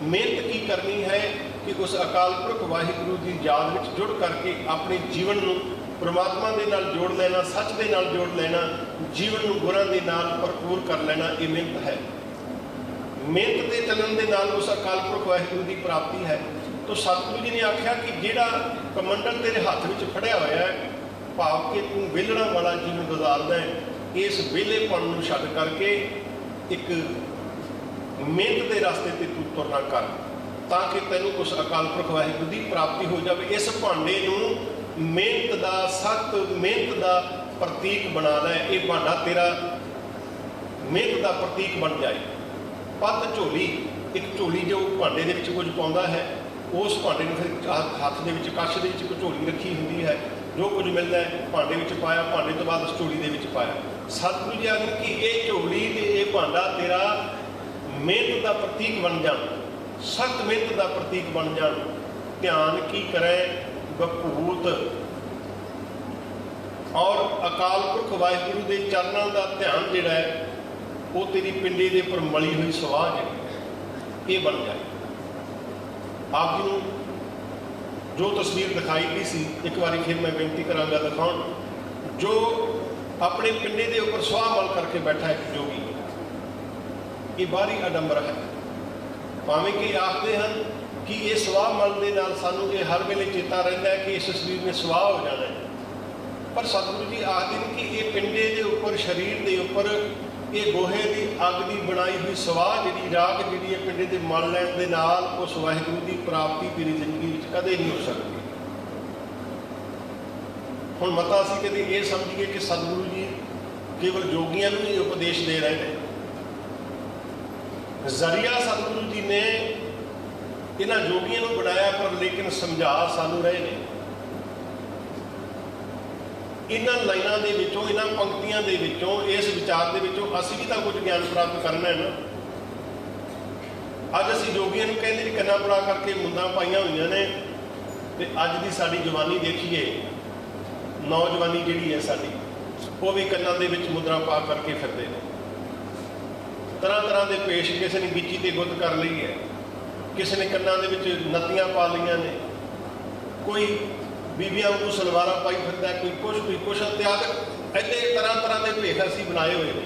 ਮਿਹਨਤ ਕੀ ਕਰਨੀ ਹੈ ਕਿ ਉਸ ਅਕਾਲ ਪੁਰਖ ਵਾਹਿਗੁਰੂ ਦੀ ਯਾਦ ਵਿੱਚ ਜੁੜ ਕਰਕੇ ਆਪਣੇ ਜੀਵਨ ਨੂੰ ਪਰਮਾਤਮਾ ਦੇ ਨਾਲ ਜੋੜ ਲੈਣਾ, ਸੱਚ ਦੇ ਨਾਲ ਜੋੜ ਲੈਣਾ, ਜੀਵਨ ਨੂੰ ਗੁਰਾਂ ਦੇ ਨਾਲ ਭਰਪੂਰ ਕਰ ਲੈਣਾ, ਇਹ ਮਿਹਨਤ ਹੈ। ਮਿਹਨਤ ਦੇ ਚੱਲਣ ਦੇ ਨਾਲ ਉਸ ਅਕਾਲ ਪੁਰਖ ਵਾਹਿਗੁਰੂ ਦੀ ਪ੍ਰਾਪਤੀ ਹੈ। ਤੋ ਸਤਿਗੁਰੂ ਜੀ ਨੇ ਆਖਿਆ ਕਿ ਜਿਹੜਾ ਕਮੰਡਲ ਤੇਰੇ ਹੱਥ ਵਿੱਚ ਫੜਿਆ ਹੋਇਆ ਹੈ, ਭਾਵ ਕਿ ਤੂੰ ਵਿਹਲਣਾ ਵਾਲਾ ਜੀਵਨ ਗੁਜ਼ਾਰਦਾ ਹੈ, ਇਸ ਵਿਹਲੇਪਣ ਨੂੰ ਛੱਡ ਕਰਕੇ ਇੱਕ ਮਿਹਨਤ ਦੇ ਰਸਤੇ ਤੇ ਤੂੰ ਤੁਰਨਾ ਕਰ, ਤਾਂ ਕਿ ਤੈਨੂੰ ਉਸ ਅਕਾਲ ਪੁਰਖ ਵਾਹਿਗੁਰੂ ਦੀ ਪ੍ਰਾਪਤੀ ਹੋ ਜਾਵੇ। ਇਸ ਭਾਂਡੇ ਨੂੰ ਮਿਹਨਤ ਦਾ, ਸਖਤ ਮਿਹਨਤ ਦਾ ਪ੍ਰਤੀਕ ਬਣਾ ਲੈ। ਇਹ ਭਾਂਡਾ ਤੇਰਾ ਮਿਹਨਤ ਦਾ ਪ੍ਰਤੀਕ ਬਣ ਜਾਏ। ਪੱਤ ਝੋਲੀ, ਇੱਕ ਝੋਲੀ ਜੋ ਭਾਂਡੇ ਦੇ ਵਿੱਚ ਕੁਝ ਪਾਉਂਦਾ ਹੈ, ਉਸ ਭਾਂਡੇ ਨੂੰ ਫਿਰ ਹੱਥ ਦੇ ਵਿੱਚ, ਕੱਛ ਦੇ ਵਿੱਚ ਇੱਕ ਝੋਲੀ ਰੱਖੀ ਹੁੰਦੀ ਹੈ। ਜੋ ਕੁਝ ਮਿਲਦਾ ਹੈ ਭਾਂਡੇ ਵਿੱਚ ਪਾਇਆ, ਭਾਂਡੇ ਤੋਂ ਬਾਅਦ ਉਸ ਝੋਲੀ ਦੇ ਵਿੱਚ ਪਾਇਆ। ਸਤਿਗੁਰੂ ਜੀ ਆਖਦੇ ਕਿ ਇਹ ਝੋਲੀ ਤੇ ਇਹ ਭਾਂਡਾ ਤੇਰਾ ਮਿਹਨਤ ਦਾ ਪ੍ਰਤੀਕ ਬਣ ਜਾਣ, ਸਖਤ ਮਿਹਨਤ ਦਾ ਪ੍ਰਤੀਕ ਬਣ ਜਾਣ। ਧਿਆਨ ਕੀ ਕਰੇ ਬਖੂਤ, ਔਰ ਅਕਾਲ ਪੁਰਖ ਵਾਹਿਗੁਰੂ ਦੇ ਚਰਨਾਂ ਦਾ ਧਿਆਨ ਜਿਹੜਾ ਹੈ ਉਹ ਤੇਰੀ ਪਿੰਡੇ ਦੇ ਉੱਪਰ ਮਲੀ ਹੋਈ ਸਵਾਹ ਜਿਹੜੀ ਇਹ ਬਣ ਜਾਏ। ਆਪ ਜੀ ਨੂੰ ਜੋ ਤਸਵੀਰ ਦਿਖਾਈ ਗਈ ਸੀ, ਇੱਕ ਵਾਰੀ ਫਿਰ ਮੈਂ ਬੇਨਤੀ ਕਰਾਂਗਾ ਦਿਖਾਉਣ। ਜੋ ਆਪਣੇ ਪਿੰਡੇ ਦੇ ਉੱਪਰ ਸਵਾਹ ਮਲ ਕਰਕੇ ਬੈਠਾ ਇੱਕ ਜੋਗੀ, ਇਹ ਬਾਹਰੀ ਅਡੰਬਰ ਹੈ। ਭਾਵੇਂ ਕਿ ਆਖਦੇ ਹਨ ਕਿ ਇਹ ਸਵਾਹ ਮਲ ਦੇ ਨਾਲ ਸਾਨੂੰ ਇਹ ਹਰ ਵੇਲੇ ਚੇਤਾ ਰਹਿੰਦਾ ਹੈ ਕਿ ਇਸ ਸਰੀਰ ਨੇ ਸਵਾਹ ਹੋ ਜਾਣਾ ਹੈ, ਪਰ ਸਤਿਗੁਰੂ ਜੀ ਆਖਦੇ ਨੇ ਕਿ ਇਹ ਪਿੰਡੇ ਦੇ ਉੱਪਰ, ਸਰੀਰ ਦੇ ਉੱਪਰ ਇਹ ਗੋਹੇ ਦੀ ਅੱਗ ਦੀ ਬਣਾਈ ਹੋਈ ਸਵਾਹ ਜਿਹੜੀ, ਰਾਖ ਜਿਹੜੀ ਹੈ ਪਿੰਡੇ ਦੇ ਮਲ ਲੈਣ ਦੇ ਨਾਲ ਉਸ ਵਾਹਿਗੁਰੂ ਦੀ ਪ੍ਰਾਪਤੀ ਤੇਰੀ ਜ਼ਿੰਦਗੀ ਵਿੱਚ ਕਦੇ ਨਹੀਂ ਹੋ ਸਕਦੀ। ਹੁਣ ਮਤਾ ਅਸੀਂ ਕਦੇ ਇਹ ਸਮਝੀਏ ਕਿ ਸਤਿਗੁਰੂ ਜੀ ਕੇਵਲ ਜੋਗੀਆਂ ਨੂੰ ਹੀ ਉਪਦੇਸ਼ ਦੇ ਰਹੇ ਨੇ। ਜ਼ਰੀਆ ਸਤਿਗੁਰੂ ਜੀ ਨੇ ਇਹਨਾਂ ਜੋਗੀਆਂ ਨੂੰ ਬਣਾਇਆ, ਪਰ ਲੇਕਿਨ ਸਮਝਾ ਸਾਨੂੰ ਰਹੇ ਨੇ। ਇਹਨਾਂ ਲਾਈਨਾਂ ਦੇ ਵਿੱਚੋਂ, ਇਹਨਾਂ ਪੰਕਤੀਆਂ ਦੇ ਵਿੱਚੋਂ, ਇਸ ਵਿਚਾਰ ਦੇ ਵਿੱਚੋਂ ਅਸੀਂ ਵੀ ਤਾਂ ਕੁਝ ਗਿਆਨ ਪ੍ਰਾਪਤ ਕਰਨਾ ਹੈ ਨਾ। ਅੱਜ ਅਸੀਂ ਜੋਗੀਆਂ ਨੂੰ ਕਹਿੰਦੇ ਨੇ ਕੰਨਾਂ ਪੜਾ ਕਰਕੇ ਮੁੰਦਾਂ ਪਾਈਆਂ ਹੋਈਆਂ ਨੇ, ਤੇ ਅੱਜ ਦੀ ਸਾਡੀ ਜਵਾਨੀ ਦੇਖੀਏ, ਨੌਜਵਾਨੀ ਜਿਹੜੀ ਹੈ ਸਾਡੀ, ਉਹ ਵੀ ਕੰਨਾਂ ਦੇ ਵਿੱਚ ਮੁੰਦਰਾਂ ਪਾ ਕਰਕੇ ਫਿਰਦੇ ਨੇ। ਤਰ੍ਹਾਂ ਤਰ੍ਹਾਂ ਦੇ ਪੇਸ਼, ਕਿਸੇ ਨੇ ਗਿੱਚੀ ਤੇ ਗੁੱਤ ਕਰ ਲਈ ਹੈ, ਕਿਸੇ ਨੇ ਕੰਨਾਂ ਦੇ ਵਿੱਚ ਨੱਤੀਆਂ ਪਾ ਲਈਆਂ ਨੇ, ਕੋਈ ਬੀਬੀਆਂ ਨੂੰ ਸਲਵਾਰਾਂ ਪਾਈ ਫਿਰਦਾ, ਕੋਈ ਕੁਛ ਇਤਿਆਦਿ। ਇੱਥੇ ਤਰ੍ਹਾਂ ਤਰ੍ਹਾਂ ਦੇ ਭੇਖ ਅਸੀਂ ਬਣਾਏ ਹੋਏ ਨੇ।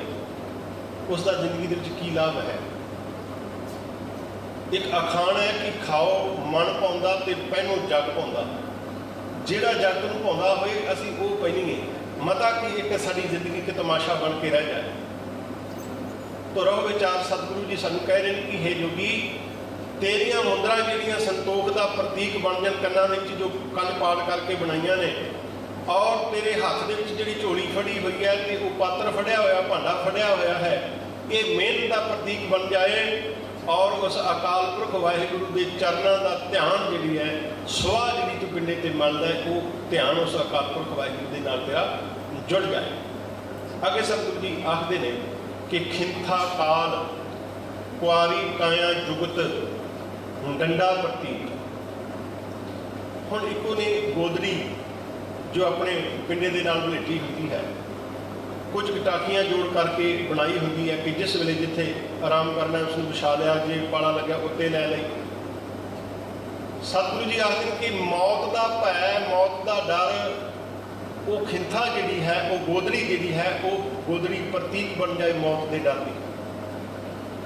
ਉਸ ਦਾ ਜ਼ਿੰਦਗੀ ਦੇ ਵਿੱਚ ਕੀ ਲਾਭ ਹੈ? ਇੱਕ ਅਖਾਣ ਹੈ ਕਿ ਖਾਓ ਮਨ ਪਾਉਂਦਾ ਤੇ ਪਹਿਨੋ ਜੱਗ ਪਾਉਂਦਾ। ਜਿਹੜਾ ਜੱਗ ਨੂੰ ਪਾਉਂਦਾ ਹੋਏ ਅਸੀਂ ਉਹ ਪਹਿਨੀਏ, ਮਤਾ ਕਿ ਇੱਕ ਸਾਡੀ ਜ਼ਿੰਦਗੀ ਇੱਕ ਤਮਾਸ਼ਾ ਬਣ ਕੇ ਰਹਿ ਜਾਏ। ਤੋ ਰਹੋ ਵਿਚਾਰ, ਸਤਿਗੁਰੂ ਜੀ ਸਾਨੂੰ ਕਹਿ ਰਹੇ ਨੇ ਕਿ ਹੇ ਜੋਗੀ, ਤੇਰੀਆਂ ਮੁੰਦਰਾਂ ਜਿਹੜੀਆਂ ਸੰਤੋਖ ਦਾ ਪ੍ਰਤੀਕ ਬਣ ਜਾਣ, ਕੰਨਾਂ ਦੇ ਵਿੱਚ ਜੋ ਕੰਨ ਪਾੜ ਕਰਕੇ ਬਣਾਈਆਂ ਨੇ, ਔਰ ਤੇਰੇ ਹੱਥ ਦੇ ਵਿੱਚ ਜਿਹੜੀ ਝੋਲੀ ਫੜੀ ਹੋਈ ਹੈ ਤੇ ਉਹ ਪਾਤਰ ਫੜਿਆ ਹੋਇਆ, ਭਾਂਡਾ ਫੜਿਆ ਹੋਇਆ ਹੈ, ये मेहनत का प्रतीक बन जाए और उस अकाल पुरख वाहिगुरु के चरणों का ध्यान जी है सुआह जी तू पिंडे ते मलदा है वो ध्यान उस अकाल पुरख वाहिगुरु के नाल तेरा जुड़ जाए। अगे सतगुरु जी आखते ने कि खिंथा काल कुआरी काया जुगत डंडा प्रतीक। हुण इको ने गोदड़ी जो अपने पिंडे के नाल भलेटी होती है, कुछ टाकियां जोड़ करके बनाई होती है कि जिस वेले जिथे आराम करना है उसने विछा लिया, जे पाला लग्या उत्ते लै लई। सतगुरु जी आखते हैं कि मौत का भै, मौत का डर, वो खिंथा जी है, वो गोदड़ी जी है, वो गोदड़ी प्रतीक बन जाए मौत के डर की।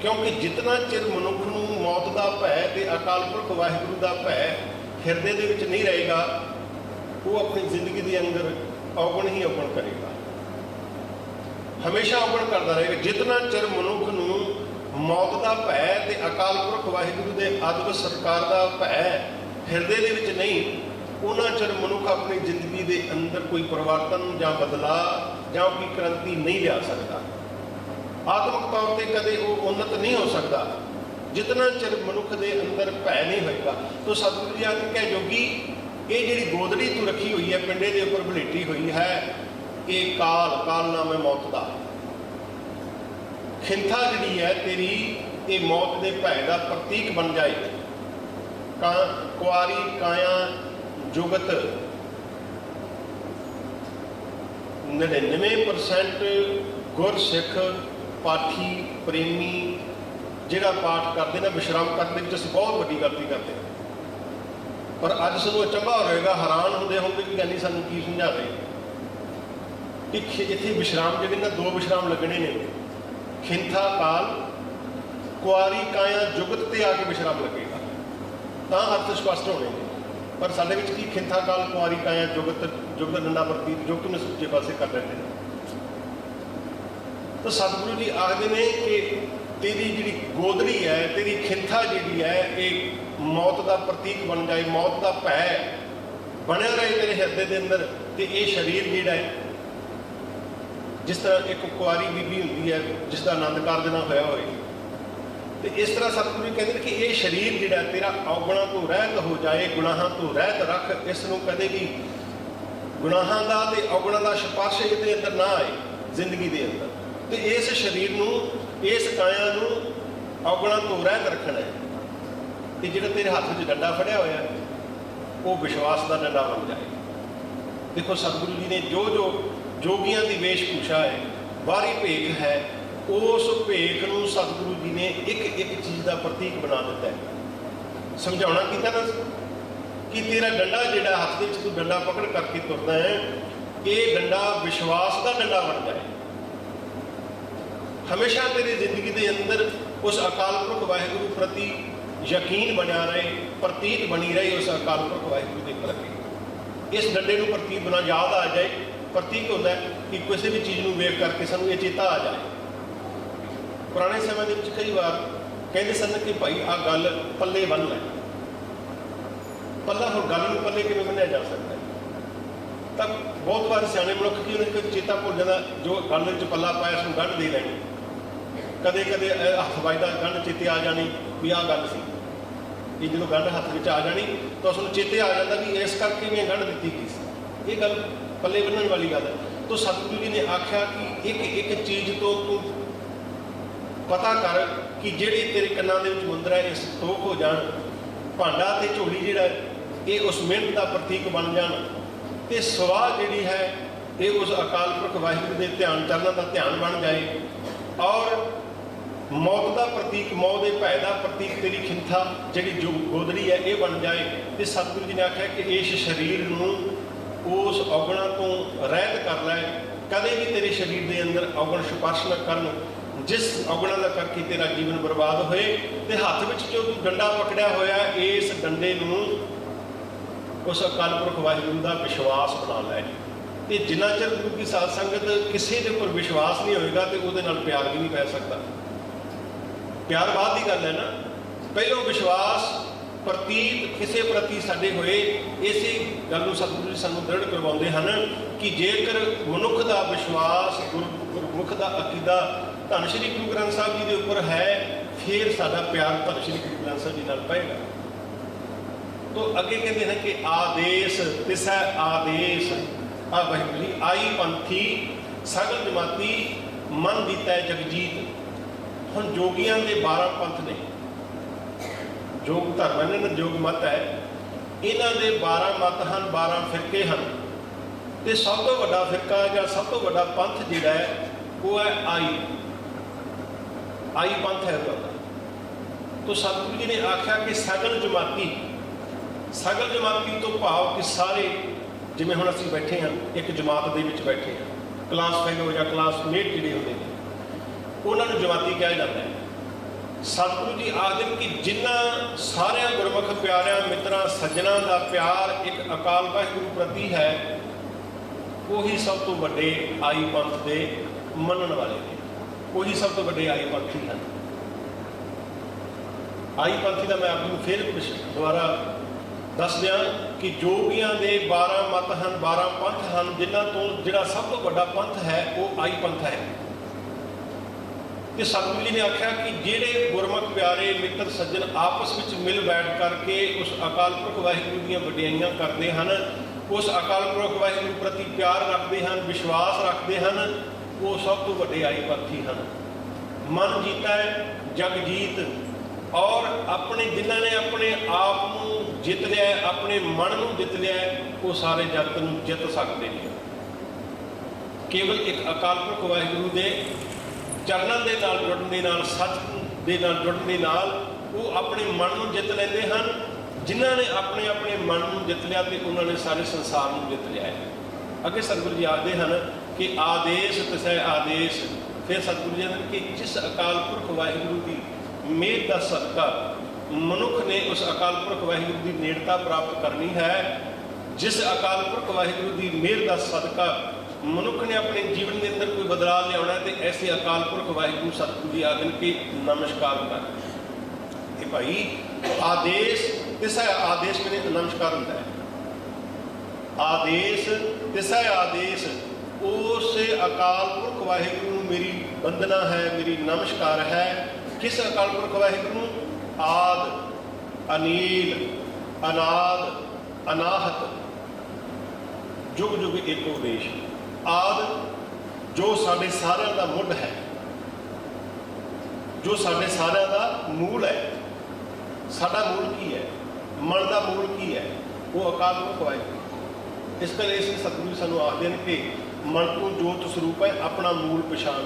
क्योंकि जितना चिर मनुख नूं मौत का भै ते अकाल पुरख वाहिगुरु का भै हिरदे दे विच नहीं रहेगा, वो अपनी जिंदगी के अंदर अवगुण ही अवगुण करेगा, हमेशा अवगुण करता रहेगा। जितना चिर मनुख नूं मौत का भै ते अकाल पुरख वाहिगुरु के अदब सत्कार का भै हिरदे दे विच नहीं, उन्ना चिर मनुख अपनी जिंदगी के अंदर कोई परिवर्तन या बदलाव या कोई क्रांति नहीं लिया सकता। आत्मक तौर पर कदे वो उन्नत नहीं हो सकता जितना चिर मनुख के अंदर भै नहीं होएगा। तो सतगुरु जी आखिर कह जोगी ये जी गोदड़ी तू रखी हुई है पिंडे के उपर भलेटी हुई है, ये काल काल नाम है मौत का। खिंथा जी है तेरी ये मौत के भै का प्रतीक बन जाए। कुआरी काया जुगत 99% गुरसिख पाठी प्रेमी जिहड़ा पाठ करते ना विश्राम करते जिस बहुत वड्डी गलती करते, पर अज सानूं चंगा होएगा हैरान होंदे होंगे कि ज्ञानी सानूं की समझा रहे कि इत्थे विश्राम जिहड़े ना दो विश्राम लगने ने, खिंथा काल कुआरी काया जुगत ते आके विश्राम लगेगा तां अर्थ स्पष्ट होने। पर साडे विच की खिंथा काल कुआरी काया जुगत जुगत डंडा प्रतीक जो कि सच्चे पासे कर रहे हैं। तो सतगुरु जी आखते ने कि तेरी जी गोदड़ी है, तेरी खिंथा जी है, एक मौत का प्रतीक बन जाए, मौत का भै बनया रहे तेरे हिरदे के अंदर। तो ये शरीर जिहड़ा है जिस तरह एक कुआरी बीबी होंगी है जिसका आनंद कारज ना होया होए, तो इस तरह सतगुरु कहते हैं कि ये शरीर जिहड़ा तेरा अवगुणा तो रहत हो जाए, गुनाहां तो रहत रख, इसनूं कदे भी गुनाहां दा ते अवगुणा दा स्पर्श इहदे अंदर ना आए जिंदगी के अंदर। तो इस शरीर नूं इस काया नूं अवगुणा तो रहत रखना है। तो जिहड़ा तेरे हाथ में डंडा फड़िया होया वो विश्वास का डंडा बन जाए। देखो सतगुरु जी ने जो जो जोगियां की वेशभूषा है, बाहरी भेख है, उस भेख नूं सतगुरु जी ने एक एक चीज़ का प्रतीक बना दिता है। समझाना किया ना कि तेरा डंडा जिहड़ा हाथ में तू डंडा पकड़ करके तुरदा है, ये डंडा विश्वास का डंडा बन जाए। हमेशा तेरी जिंदगी के अंदर उस अकाल पुरख वाहिगुरु प्रति यकीन बना रहे, प्रतीत बनी रहे उस अकाल पुरख वाहिगुरु के प्रति। इस डंडे को प्रतीक बना याद आ जाए, प्रतीक होता है कि किसी भी चीज़ को वेख करके सानू ये चेता आ जाए। पुराने समय के कई बार कहते सन कि भाई आ गल पल्ले बन लै, पल्ला हम गल में पल्ले किवें बन्निया जा सकता है। तब बहुत बार सियाने मनुख की उन्हें चेता भुल जाता, जो गल में पल्ला पाया उसमें गंढ दे लैनी, कदे कदे हथ वजदा गंढ चेते आ जानी भी आ गल सी, ये जो गंढ हथ में आ जानी तो उसको चेते आ जाता भी इस करके मैं गंढ दी गई सी, ये गल पल्ले बन्नण वाली गल है। तो सतगुरु जी ने आख्या कि एक एक चीज़ तो तू पता कर कि जिहड़े तेरे कन्नां दे विच मुंदरा है इस तोख हो जाण, भांडा ते झोली जिहड़ा ये उस मेहनत का प्रतीक बन जाण, ते सुआह जिहड़ी है ये उस अकाल पुरख वाहिगुरू के ध्यान चरणों का ध्यान बन जाए, और मौत का प्रतीक मौत के भय का प्रतीक तेरी खिंथा जिहड़ी जो गोदड़ी है ये बन जाए। तो सतगुरु जी ने आख्या कि इस शरीर नूं उस अवगुणा तो रहत कर लै, कदे भी तेरे शरीर के अंदर अवगुण स्पर्श न करन जिस अवगुणा का करके तेरा जीवन बर्बाद होए। तो हाथ में जो तू डंडा पकड़िया होया इस डंडे नूं उस अकाल पुरख वाहिगुरू का विश्वास बना लै। तो जिन्ना चਿਰ गुरु की साध संगत किसी के उपर विश्वास नहीं होएगा तो वो प्यार भी नहीं पै सकता। प्यार बाद की गल है ना, पहलों विश्वास प्रतीत किसी प्रति साडे होए, इसी गल नूं सतगुरु जी सानूं दृढ़ करवाउंदे हन कि जेकर मनुख का विश्वास गुरमुख का अकीदा ਧੰਨ ਸ਼੍ਰੀ ਗੁਰੂ ਗ੍ਰੰਥ ਸਾਹਿਬ जी के उपर है, फिर साडा प्यार धੰन श्री गुरु ग्रंथ साहब जी नाल पएगा। तो अगे कहते हैं कि आदेश तिसै आदेश आ वाहिगुरू जी आई पंथी सगल जमाती मन दीता जगजीत। हुण जोगियां दे 12 पंथ ने, जोग धर्म ने जोग मत है, इन्हां दे 12 मत हैं, 12 फिरके हैं। तो सब तो वड्डा फिरका या सब तो वड्डा पंथ जिहड़ा है वो है आई पंथ है उहदा। तो सतगुरु जी ने आख्या कि सगल जमाती, सगल जमाती तो भाव कि सारे, जिवें हुण असीं बैठे हैं एक जमात दे विच बैठे हैं, क्लास फेलो या क्लासमेट जिहड़े हुंदे ने उन्हां नूं जमाती कहा जाता है। सतगुरु जी आखदे कि जिन्हां सारियां गुरमुख प्यारियां मित्रां सज्जनां दा प्यार एक अकाल वाहिगुरू प्रति है, ਉਹੀ सब तो वड्डे आई पंथ दे मनण वाले ने, ਉਹੀ सब तो वड्डे आई पंथी हैं। आई पंथी का मैं आपको फिर दोबारा दस दिया कि जोगियां दे 12 मत हैं, 12 पंथ हैं, जिन्हां तो जिहड़ा सब तो वड्डा पंथ है वो आई पंथ है। कि सतगुरु जी ने आख्या कि जिहड़े गुरमुख प्यारे मित्र सज्जन आपस में मिल बैठ करके उस अकाल पुरख वाहिगुरू दीयां वडियाइयां करते हैं, उस अकाल पुरख वाहिगुरू प्रति प्यार रखते हैं, विश्वास रखते हैं, वो सब तो वड्डे आई पंथी हैं। मन जीता है जग जीत, और अपने जिन्हों ने अपने आप को जित लिया, अपने मन को जित लिया, वो सारे जगत को जित सकते हैं। केवल एक अकाल पुरख वाहिगुरू के चरणों के नाल जुड़न दे नाल, सच दे नाल जुड़न दे नाल वो अपने मन को जित लेंदे हैं। जिन्हों ने अपने अपने मन को जित लिया तो उन्होंने सारे संसार को जित लिया है। अगे सतगुरु जी आखते हैं कि आदेश तिसै आदेश। फिर सतगुरु जी कहते कि जिस अकाल पुरख वाहिगुरू की मेहर का सदका मनुख ने उस अकाल पुरख वाहिगुरू की नेड़ता प्राप्त करनी है, जिस अकाल पुरख वाहिगुरू की मेहर का सदका मनुख ने अपने जीवन के अंदर कोई बदलाव लिया है, तो ऐसे अकाल पुरख वाहिगुरू सतगुरु जी आखन के नमस्कार कर। भाई आदेश तिसै आदेश मैंने नमस्कार होता है। आदेश तिसै आदेश, उस अकाल पुरख वाहिगुरू मेरी वंदना है, मेरी नमस्कार है। किस अकाल पुरख वाहिगुरू? आद अनील अनाद अनाहत जुग जुग एको देश। आद जो साढ़े सारिਆਂ ਦਾ मुढ़ है, जो साढ़े सारिਆਂ ਦਾ मूल है। साडा मूल की है, मन का मूल की है, वो अकाल पुरख वाहिगुरू। इस करके इस सतगुरु सानू आखते हैं कि मन को जोत स्वरूप है, अपना मूल पछाण।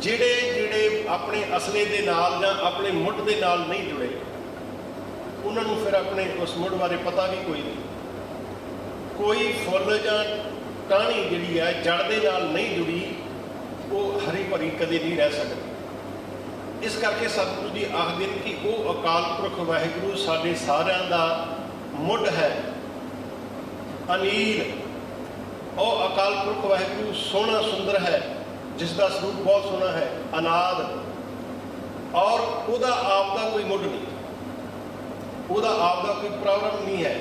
जिहड़े जिहड़े अपने असले दे नाल जां अपने मुढ़ दे नाल नहीं जुड़े, उन्होंने फिर अपने उस मुढ़ बारे पता भी कोई नहीं। कोई फुल जां टहनी जिहड़ी है जड़ दे नाल नहीं जुड़ी, वो हरी भरी कदे नहीं रह सकती। इस करके सतगुरु जी आखते हैं कि वो अकाल पुरख वाहिगुरू साडे सारिਆਂ ਦਾ मुढ़ है। अनील और अकाल पुरख वाहिगुरू सोहना सुंदर है, जिसका स्वरूप बहुत सोहना है। अनाद, और उसका आप का कोई मुढ़ नहीं, उसका आप का कोई प्रारंभ नहीं है।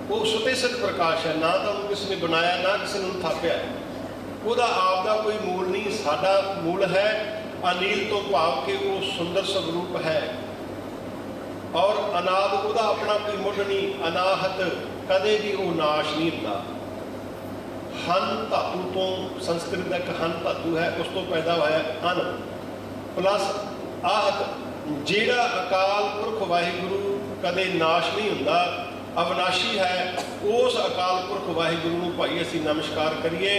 वो सुते सिद्ध प्रकाश है, ना तो उन्होंने किसी ने बनाया, ना किसी ने थापिया। उसका आप का कोई मूल नहीं, साडा मूल है। अनील तो भाव के वो सुंदर स्वरूप है, और अनाद उसका अपना कोई मुढ़ नहीं। अनाहत, कदे भी वो नाश नहीं होता। हन धातु तो संस्कृत का एक हन धातु है, उस तो पैदा होया अन प्लस आहत। जिहड़ा अकाल पुरख वाहिगुरू कदे नाश नहीं होंदा, अविनाशी है, उस अकाल पुरख वाहिगुरू नूं भाई असीं नमस्कार करिए।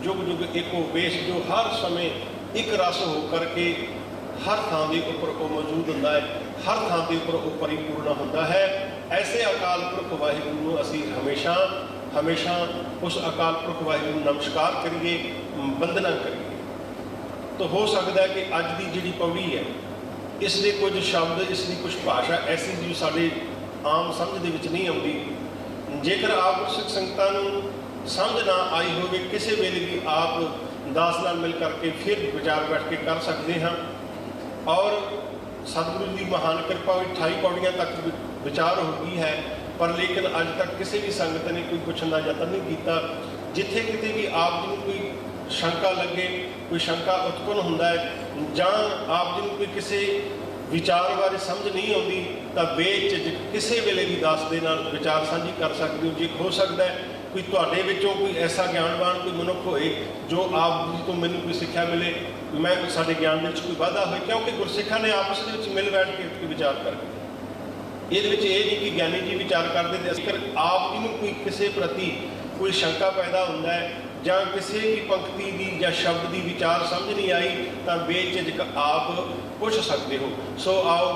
जुग जुग एको वेश, जो हर समय एक रस हो करके हर थां के उपर वो मौजूद होंदा है, हर थां के उपर वो परिपूर्ण होंदा है। ऐसे अकाल पुरख वाहिगुरू असीं हमेशा हमेशा उस अकाल पुरख वाहिगुरू नमस्कार करिए, वंदना करिए। तो हो सकता है कि अज की जिहड़ी पौड़ी है, इसके कुछ शब्द, इसकी कुछ भाषा ऐसी जो साडे आम समझ दे विच नहीं आउंदी। जेकर आप सिख संगतां नूं समझ ना आई होवे, किसी वेले भी आप दास नाल मिल करके फिर विचार बैठ के कर सकते हैं। और सतगुरु की महान कृपा हुई 28 पौड़ियाँ तक विचार हो गई है, पर लेकिन अज तक किसी भी संगत ने कोई पुछण का यतन नहीं किया। जिथे किते भी आप जी कोई शंका लगे, कोई शंका उत्पन्न होंदा है, जां आप जी नूं कोई किसी विचार बारे समझ नहीं आती, तो बेझिझक किसी वेले भी दास दे नाल विचार साझी कर सकते हो। जे हो सकता है कोई तुहाडे विचों कोई ऐसा ज्ञानवान कोई मनुख होए जो आप जी तो मैनूं कोई सिक्ख्या मिले, मैं साडे ज्ञान दे विच कोई वाधा होए, क्योंकि गुरसिखां ने आपस दे विच मिल बैठ के विचार करके ये नहीं कि ज्ञानी जी विचार करते थे। अगर आप जी नूं कोई किसी प्रति कोई शंका पैदा होंदा है जां किसी भी पंक्ति की या शब्द की विचार समझ नहीं आई, तो बेझिझक आप पूछ सकते हो। सो आओ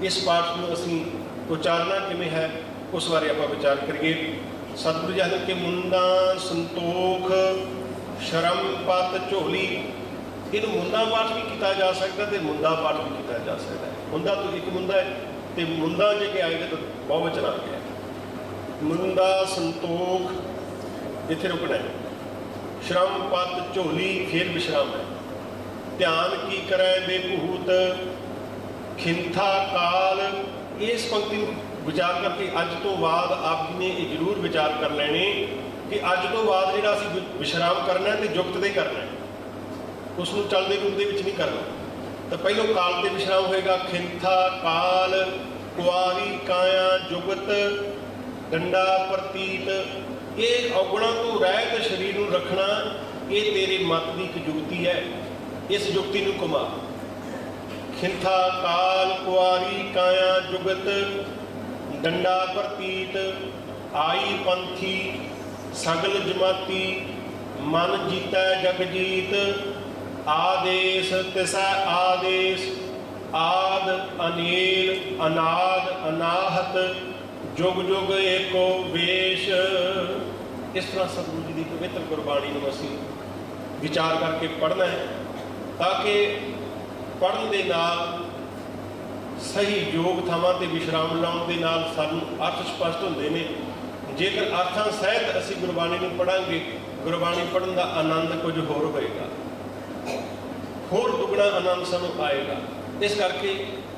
इस पाठ में असीं उचारना किवें है उस बारे आपां विचार करिए। सतगुरु जी के मुंदा संतोख शरम पत झोली, इन मुंदा पाठ भी किया जा सकता है, मुंदा पाठ भी किया जा सकता है। मुंदा तो एक मुंदा है, तो मुंदा जे के आए तो बहुवचन आ गया। मुंदा संतोख इत्थे रुकना है, श्रम पत झोली फिर विश्राम है। ध्यान की करे बेभूत खिंथा काल, इस पंक्ति विचार करके अज तो बाद आप जी ने ये जरूर विचार कर लेने कि अज तो बाद जिहड़ा असीं विश्राम करना है तो जुगत दे करना है, उसनूं चलदे फिरदे विच नहीं करना। तो पहलों काल ते विश्राम होएगा, खिंथा काल कुआरी काया जुगत डंडा प्रतीत, ये औगुणों तो रहत शरीर नूं रखना, ये तेरे मत की एक जुगती है, इस जुगती नूं घुमा। खिंथा काल कुआरी काया जुगत डंडा प्रतीत आई पंथी सगल जमाती मन जीता जग जीत आदेश तिसै आदेश आद अनेल अनाद अनाहत जुग जुग एको वेश। इस तरह सतगुरु जी की पवित्र गुरबाणी में असीं विचार करके पढ़ना है, ताकि पढ़न दे नाल सही योग थावां ते विश्राम लाउण दे नाल सानूं अर्थ स्पष्ट हुंदे ने। जेकर अर्थां सहित असीं गुरबाणी नूं पढ़ांगे, गुरबाणी पढ़न दा आनंद कुछ होर होएगा, होर दुगना आनंद सानूं आएगा। इस करके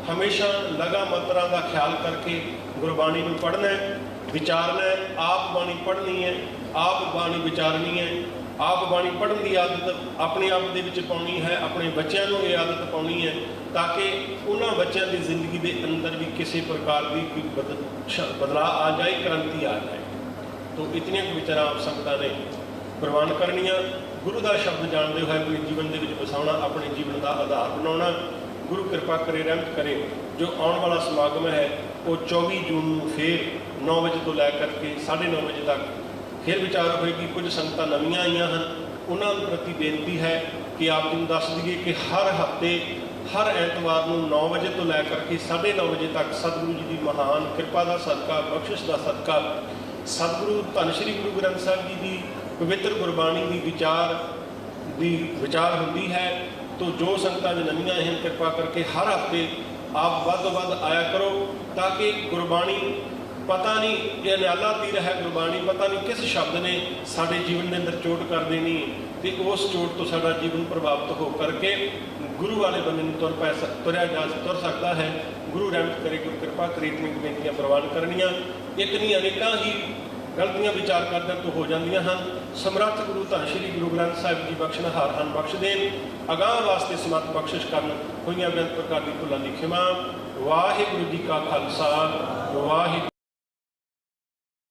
हमेशा लगा मात्रा का ख्याल करके गुरबाणी नूं पढ़ना है, विचारना है। आप बाणी पढ़नी है, आप बाणी विचारनी है, आप बाणी पढ़न की आदत अपने आप दे विच पाउणी है, अपने बच्चों को ये आदत पाउणी है, ताकि उन्होंने बच्चों की जिंदगी के अंदर भी किसी प्रकार की कोई बदलाव आ जाए, क्रांति आ जाए। तो इतनियां विचार आप संगतां ने प्रवान करनियां। गुरु का शब्द जानते हुए अपने जीवन के बसाना, अपने जीवन का आधार बनाना। गुरु कृपा करे, रहमत करे। जो आने वाला समागम है वो 24 जून को फिर 9 बजे तो लैकर के 9:30 बजे तक फिर विचार होएगी। कुछ संगतां नवीं आईयां हैं, उन्होंने प्रति बेनती है कि आप जी दस दईए कि हर हफ्ते हर एतवार को 9 बजे तो लैकर के 9:30 बजे तक सतगुरु जी की महान कृपा का सदका, बख्शिश का सदका, सतगुरु धन श्री गुरु ग्रंथ साहिब जी की पवित्र गुरबाणी की विचार होती है। तो जो संगतां जो नवीं हैं कृपा करके हर हफ्ते आप वध तो वध आया करो, ताकि गुरबाणी पता नहीं ये न्याला तीर है, गुरबाणी पता नहीं किस शब्द ने साडे जीवन के अंदर चोट कर देनी, तो उस चोट तो साडा जीवन प्रभावित हो करके गुरु वाले बंदे तुर सकता है। गुरु रहमत करे, गुरु कृपा करे, इतनी बेनतियां प्रवान करनियां। एक नहीं अनेकां ही गलतियां विचार करदे तो हो जांदियां हन। समर्थ गुरु धन श्री गुरु ग्रंथ साहिब जी बख्शनहार हन, बख्श देन, अगाह वास्ते समर्थ बख्शिश करन, होईयां बेअंत प्रकार की भुलां दी खिमा। वाहिगुरू जी का खालसा, वाहिगुरू।